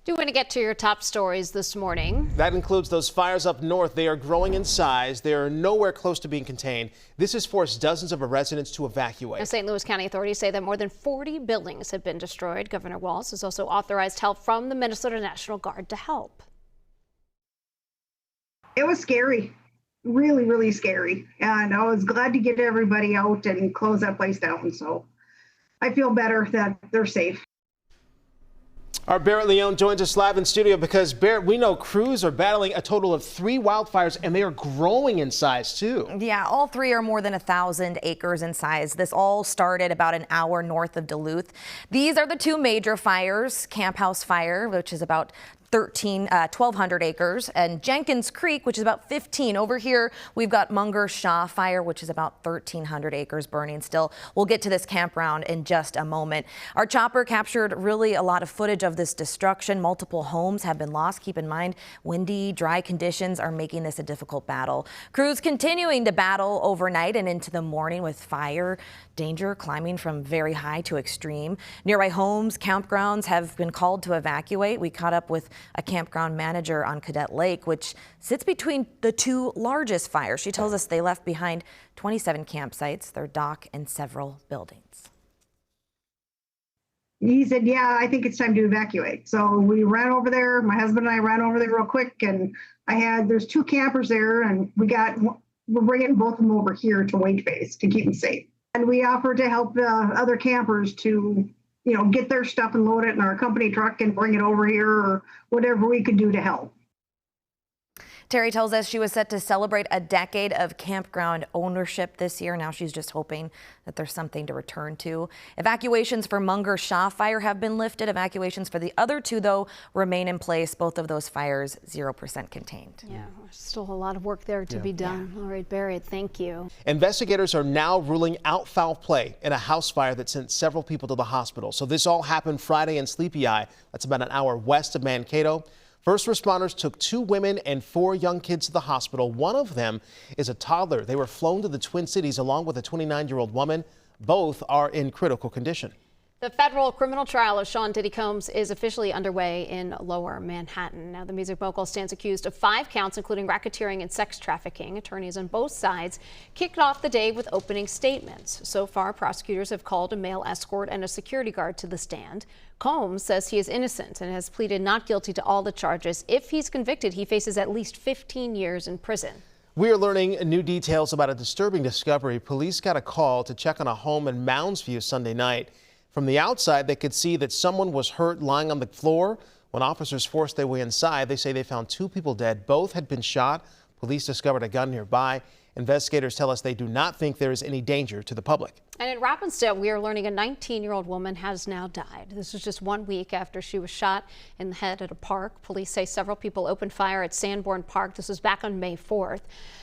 Do want to get to your top stories this morning. That includes those fires up north. They are growing in size. They are nowhere close to being contained. This has forced dozens of residents to evacuate. Now, St. Louis County authorities say that more than 40 buildings have been destroyed. Governor Walz has also authorized help from the Minnesota National Guard to help. It was scary, really, really scary. And I was glad to get everybody out and close that place down. So I feel better that they're safe. Our Barrett Leone joins us live in studio because, Barrett, we know crews are battling a total of 3 wildfires, and they are growing in size, too. Yeah, all 3 are more than 1,000 acres in size. This all started about an hour north of Duluth. These are the 2 major fires, Camp House Fire, which is about 1,200 acres, and Jenkins Creek, which is about 15. Over here, we've got Munger Shaw Fire, which is about 1,300 acres burning still. We'll get to this campground in just a moment. Our chopper captured really a lot of footage of this destruction. Multiple homes have been lost. Keep in mind, windy, dry conditions are making this a difficult battle. Crews continuing to battle overnight and into the morning with fire danger climbing from very high to extreme. Nearby homes, campgrounds have been called to evacuate. We caught up with a campground manager on Cadet Lake, which sits between the 2 largest fires. She tells us they left behind 27 campsites, their dock, and several buildings. He said, yeah, I think it's time to evacuate. So we ran over there. My husband and I ran over there real quick, and there's 2 campers there, and we're bringing both of them over here to Wage Base to keep them safe. And we offered to help other campers to get their stuff and load it in our company truck and bring it over here, or whatever we could do to help. Terry tells us she was set to celebrate a decade of campground ownership this year. Now she's just hoping that there's something to return to. Evacuations for Munger Shaw Fire have been lifted. Evacuations for the other 2, though, remain in place. Both of those fires 0% contained. Yeah, still a lot of work there to be done. Yeah. All right, Barrett, thank you. Investigators are now ruling out foul play in a house fire that sent several people to the hospital. So this all happened Friday in Sleepy Eye. That's about an hour west of Mankato. First responders took 2 women and 4 young kids to the hospital. One of them is a toddler. They were flown to the Twin Cities along with a 29-year-old woman. Both are in critical condition. The federal criminal trial of Sean Diddy Combs is officially underway in Lower Manhattan. Now, the music mogul stands accused of 5 counts, including racketeering and sex trafficking. Attorneys on both sides kicked off the day with opening statements. So far, prosecutors have called a male escort and a security guard to the stand. Combs says he is innocent and has pleaded not guilty to all the charges. If he's convicted, he faces at least 15 years in prison. We are learning new details about a disturbing discovery. Police got a call to check on a home in Mounds View Sunday night. From the outside, they could see that someone was hurt lying on the floor. When officers forced their way inside, they say they found 2 people dead. Both had been shot. Police discovered a gun nearby. Investigators tell us they do not think there is any danger to the public. And in Rappahannock, we are learning a 19-year-old woman has now died. This was just 1 week after she was shot in the head at a park. Police say several people opened fire at Sanborn Park. This was back on May 4th.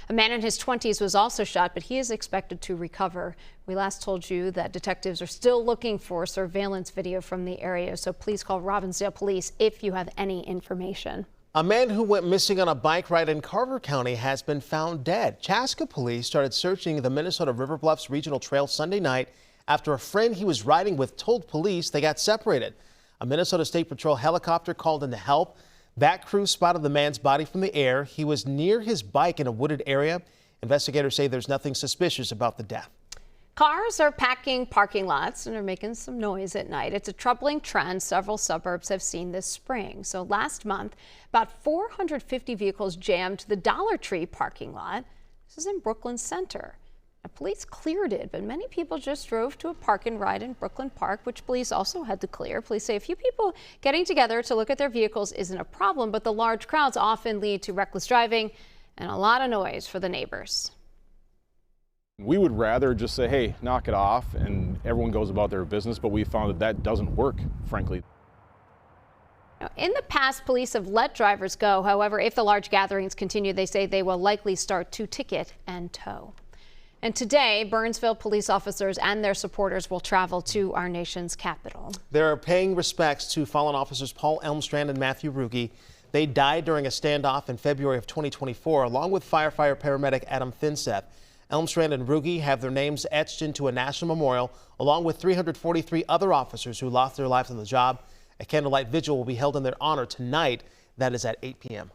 A man in his 20s was also shot, but he is expected to recover. We last told you that detectives are still looking for surveillance video from the area, so please call Robbinsdale Police if you have any information. A man who went missing on a bike ride in Carver County has been found dead. Chaska police started searching the Minnesota River Bluffs Regional Trail Sunday night after a friend he was riding with told police they got separated. A Minnesota State Patrol helicopter called in to help. That crew spotted the man's body from the air. He was near his bike in a wooded area. Investigators say there's nothing suspicious about the death. Cars are packing parking lots and are making some noise at night. It's a troubling trend several suburbs have seen this spring. So last month, about 450 vehicles jammed the Dollar Tree parking lot. This is in Brooklyn Center. Now, police cleared it, but many people just drove to a park and ride in Brooklyn Park, which police also had to clear. Police say a few people getting together to look at their vehicles isn't a problem, but the large crowds often lead to reckless driving and a lot of noise for the neighbors. We would rather just say, hey, knock it off, and everyone goes about their business, but we found that that doesn't work, frankly. Now, in the past, police have let drivers go. However, if the large gatherings continue, they say they will likely start to ticket and tow. And today, Burnsville police officers and their supporters will travel to our nation's capital. They're paying respects to fallen officers Paul Elmstrand and Matthew Ruge. They died during a standoff in February of 2024, along with firefighter paramedic Adam Finseth. Elmstrand and Ruge have their names etched into a national memorial, along with 343 other officers who lost their lives on the job. A candlelight vigil will be held in their honor tonight. That is at 8 p.m.